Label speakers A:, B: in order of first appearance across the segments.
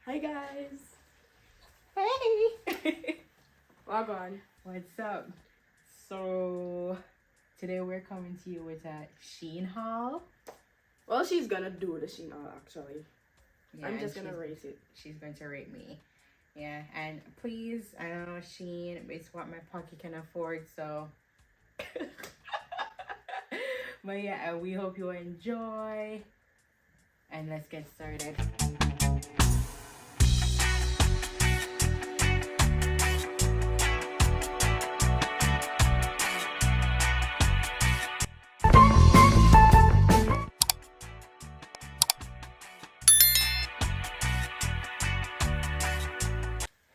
A: Hi guys.
B: Hey!
A: Log on.
B: What's up? So, today we're coming to you with a Shein haul.
A: Well, she's gonna do the Shein haul actually.
B: Yeah,
A: I'm just gonna rate it.
B: She's going to rate me. Yeah, and please, I know Shein, it's what my pocket can afford, so. But yeah, we hope you enjoy. And let's get started.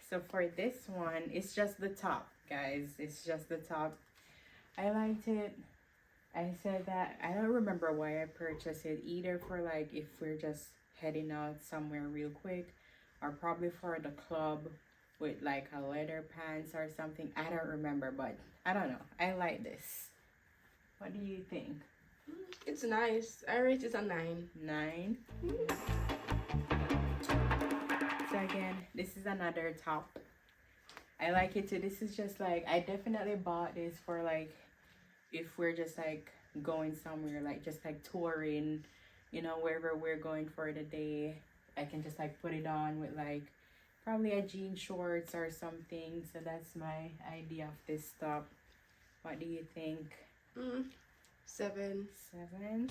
B: So for this one, it's just the top, guys. It's just the top. I liked it. I said that I don't remember why I purchased it, either for like if we're just heading out somewhere real quick, or probably for the club with like a leather pants or something. I don't remember, but I don't know. I like this. What do you think?
A: It's nice. I rate it a 9.
B: 9. So again, this is another top. I like it too. This is just like, I definitely bought this for like if we're just like going somewhere, like just like touring, you know, wherever we're going for the day. I can just like put it on with like probably a jean shorts or something. So that's my idea of this top. What do you think?
A: 7.
B: 7?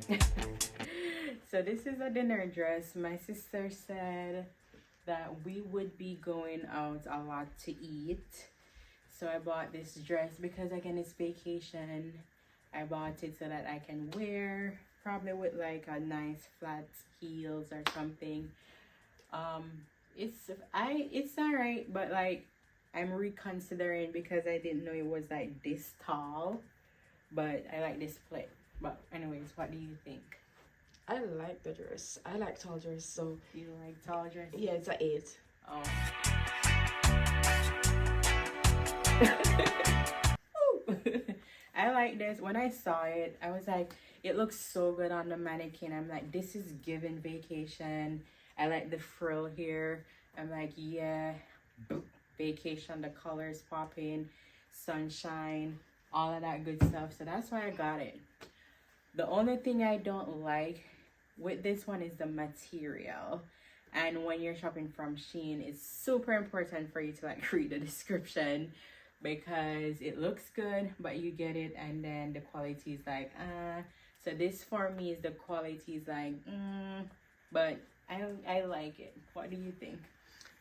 A: Yeah.
B: So this is a dinner dress. My sister said that we would be going out a lot to eat. So I bought this dress because again it's vacation. I bought it so that I can wear probably with like a nice flat heels or something. It's alright, but like I'm reconsidering because I didn't know it was like this tall. But I like this plate. But anyways, what do you think?
A: I like the dress. I like tall dress, so
B: You like tall dress?
A: yeah, it's a 8.
B: Oh. I like this. When I saw it, I was like, it looks so good on the mannequin. I'm like, this is giving vacation. I like the frill here. I'm like, yeah, vacation. The colors popping, sunshine, all of that good stuff. So that's why I got it. The only thing I don't like with this one is the material. And when you're shopping from Shein, it's super important for you to like read the description, because it looks good, but you get it and then the quality is like so this for me is the quality is like but I like it. What do you think?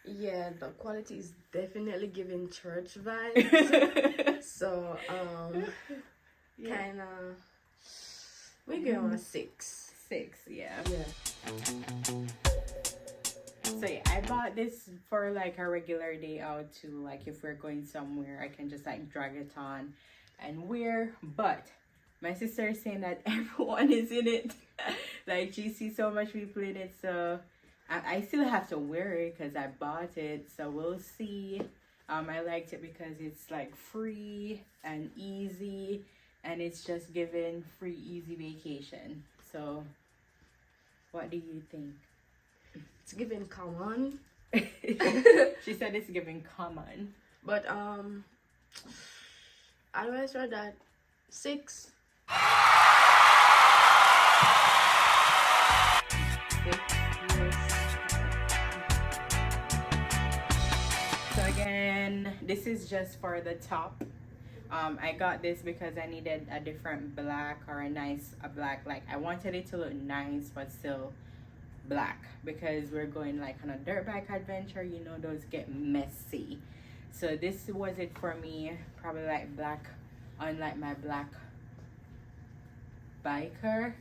A: Yeah, the quality is definitely giving church vibes. So
B: Yeah.
A: kind of we go on a 6.
B: 6, yeah.
A: Yeah.
B: So yeah, I bought this for like a regular day out too. Like if we're going somewhere, I can just like drag it on and wear. But my sister is saying that everyone is in it. Like she sees so much people in it, so I still have to wear it because I bought it. So we'll see. I liked it because it's like free and easy, and it's just giving free easy vacation. So what do you think?
A: It's giving common.
B: She said it's giving common.
A: But I always read that 6.
B: 6 years. So again, this is just for the top. I got this because I needed a different black or a black, like I wanted it to look nice but still black, because we're going like on a dirt bike adventure, you know, those get messy. So this was it for me, probably like black on like my black biker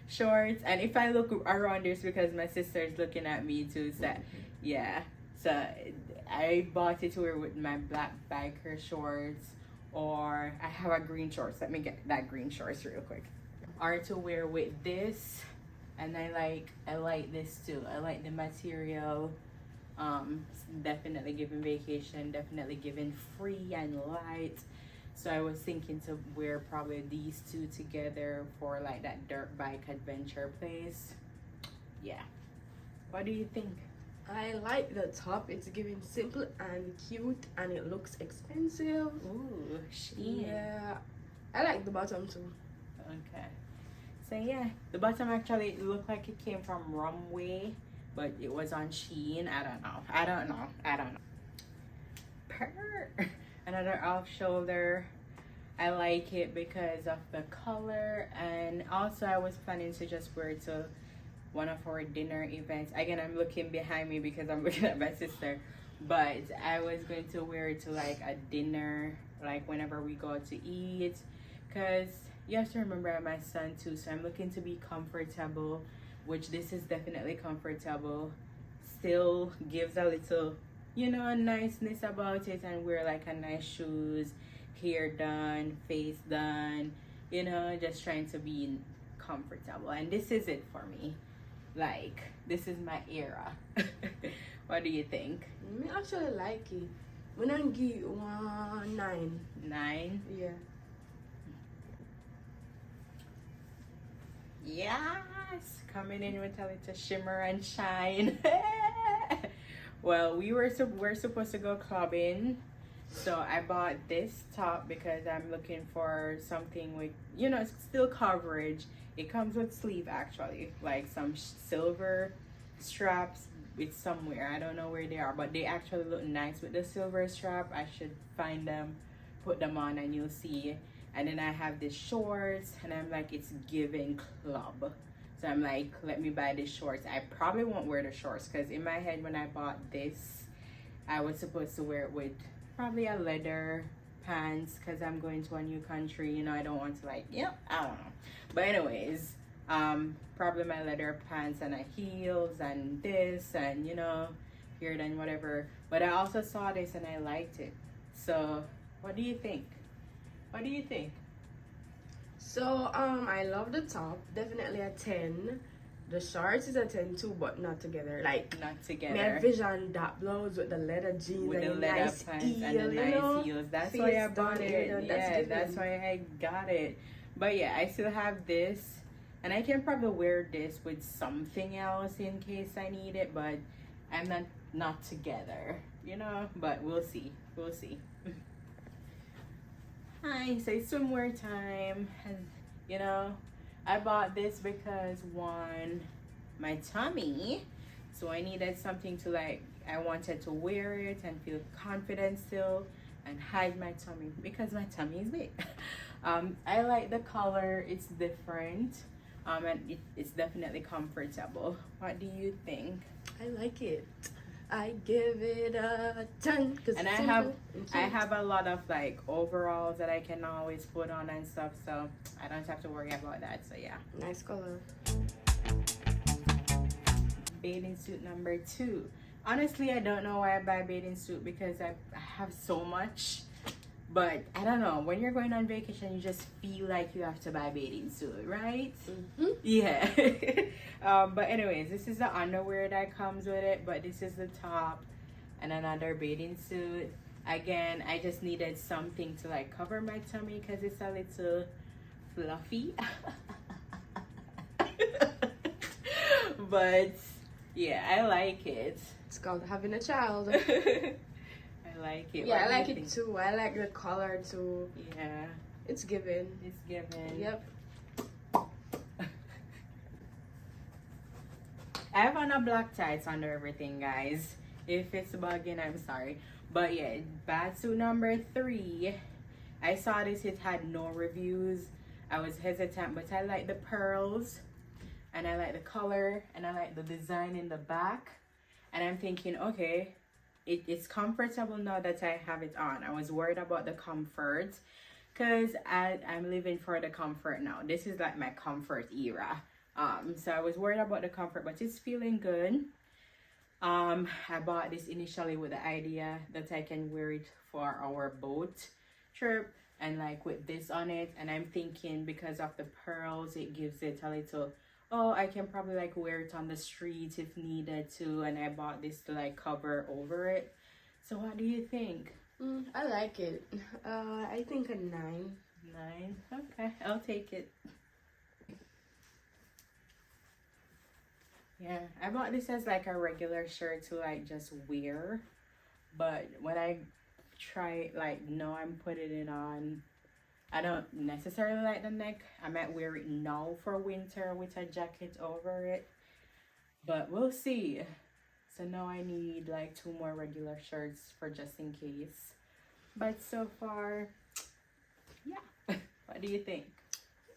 B: shorts. And if I look around this, because my sister is looking at me too, so yeah, so I bought it to wear with my black biker shorts, or I have a green shorts. Let me get that green shorts real quick, or to wear with this. And I like this too. I like the material. Definitely giving vacation, definitely giving free and light. So I was thinking to wear probably these two together for like that dirt bike adventure place. yeah. What do you think?
A: I like the top. It's giving simple and cute, and it looks expensive.
B: Ooh, Shein.
A: Yeah, I like the bottom too.
B: Okay. So yeah, the bottom actually looked like it came from Runway, but it was on Shein. I don't know. Another off shoulder. I like it because of the color, and also I was planning to just wear it to one of our dinner events. Again, I'm looking behind me because I'm looking at my sister, but I was going to wear it to like a dinner, like whenever we go to eat, because you have to remember I'm my son too, so I'm looking to be comfortable, which this is definitely comfortable. Still gives a little, you know, a niceness about it, and wear like a nice shoes, hair done, face done, you know, just trying to be comfortable. And this is it for me. Like, this is my era. What do you think?
A: Me actually like it. We don't give 1 9.
B: 9?
A: Yeah.
B: Yes! Coming in with a little shimmer and shine. Well, we're supposed to go clubbing. So I bought this top because I'm looking for something with, you know, still coverage. It comes with sleeve actually, like some silver straps with somewhere. I don't know where they are, but they actually look nice with the silver strap. I should find them, put them on, and you'll see. And then I have this shorts, and I'm like, it's giving club. So I'm like, let me buy these shorts. I probably won't wear the shorts because in my head when I bought this, I was supposed to wear it with probably a leather pants because I'm going to a new country, you know. I don't want to like, I don't know. But anyways, probably my leather pants and a heels and this and, you know, beard and whatever. But I also saw this and I liked it. So what do you think? What do you think?
A: So I love the top. Definitely a 10. The shorts is a 10 too, but not together. Like,
B: not together.
A: Me envision that blouse with the leather jeans
B: with
A: and
B: the leather
A: nice
B: pants
A: heel,
B: and the nice
A: know?
B: heels. That's
A: Face
B: why I bought
A: done,
B: it.
A: done,
B: Yeah, that's why I got it. But yeah, I still have this, and I can probably wear this with something else in case I need it. But I'm not together, you know. But we'll see. We'll see. Hi, so it's swimwear time, and you know, I bought this because one, my tummy, so I needed something to like, I wanted to wear it and feel confident still and hide my tummy because my tummy is big. I like the color, it's different, and it's definitely comfortable. What do you think?
A: I like it. I give it a 10.
B: And I have a lot of like overalls that I can always put on and stuff, so I don't have to worry about that. So yeah,
A: nice color.
B: Bathing suit number 2. Honestly, I don't know why I buy bathing suit because I have so much, but I don't know, when you're going on vacation you just feel like you have to buy bathing suit, right? Yeah. But anyways, this is the underwear that comes with it, but this is the top and another bathing suit. Again, I just needed something to like cover my tummy because it's a little fluffy. But yeah, I like it.
A: It's called having a child.
B: I like it.
A: Yeah, I like it too. I like the color too.
B: Yeah.
A: It's given.
B: It's given.
A: Yep.
B: I have on a black tights under everything, guys. If it's bugging, I'm sorry. But yeah, bath suit number 3. I saw this, it had no reviews. I was hesitant, but I like the pearls. And I like the color. And I like the design in the back. And I'm thinking, okay, it's comfortable now that I have it on. I was worried about the comfort because I'm living for the comfort now. This is like my comfort era. So I was worried about the comfort, but it's feeling good. I bought this initially with the idea that I can wear it for our boat trip and like with this on it. And I'm thinking because of the pearls, it gives it a little, oh, I can probably like wear it on the street if needed to. And I bought this to like cover over it. So what do you think?
A: I like it. I think a 9.
B: 9? Okay, I'll take it. Yeah, I bought this as like a regular shirt to like just wear, but when I try like no, I'm putting it on, I don't necessarily like the neck. I might wear it now for winter with a jacket over it, but we'll see. So now I need like 2 more regular shirts for just in case. But so far, yeah. What do you think?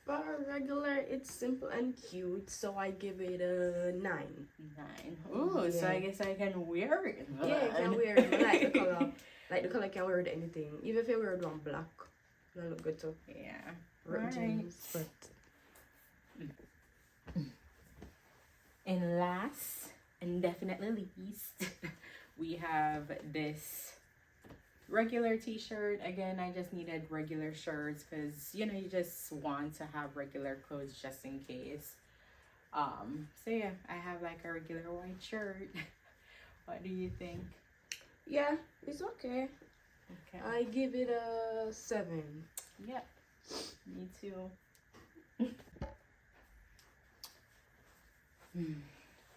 A: For regular, it's simple and cute, so I give it a 9.
B: 9. Ooh,
A: Yeah.
B: so I guess I can wear it.
A: Yeah, you can wear it. I like the color. Like the color, can wear it anything. Even if you wear it on black, it'll look good too.
B: Yeah.
A: Red jeans, but.
B: And last and definitely least, we have this regular t-shirt. Again, I just needed regular shirts because you know you just want to have regular clothes just in case. So yeah, I have like a regular white shirt. What do you think?
A: Yeah, it's okay.
B: Okay.
A: I give it a 7.
B: Yep. Me too.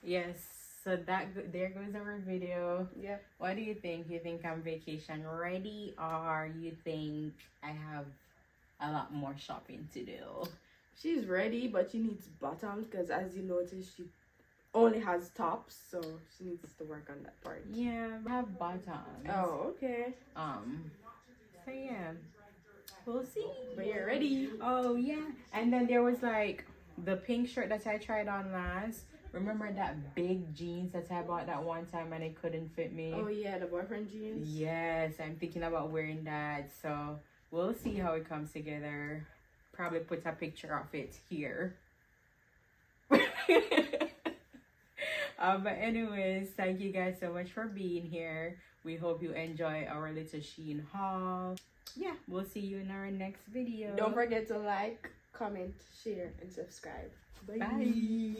B: Yes. So there goes our video.
A: Yep.
B: What do you think? You think I'm vacation ready, or you think I have a lot more shopping to do?
A: She's ready, but she needs bottoms because, as you notice, she only has tops, so she needs to work on that part.
B: Yeah, I have bottoms.
A: Oh, okay.
B: So yeah, we'll see.
A: But you're ready.
B: Oh yeah, and then there was like the pink shirt that I tried on last. Remember that big jeans that I bought that one time and it couldn't fit me?
A: Oh yeah, the boyfriend jeans.
B: Yes, I'm thinking about wearing that. So we'll see how it comes together. Probably put a picture of it here. But anyways, thank you guys so much for being here. We hope you enjoy our little Shein haul. Yeah, we'll see you in our next video.
A: Don't forget to like, comment, share, and subscribe. Bye.
B: Bye.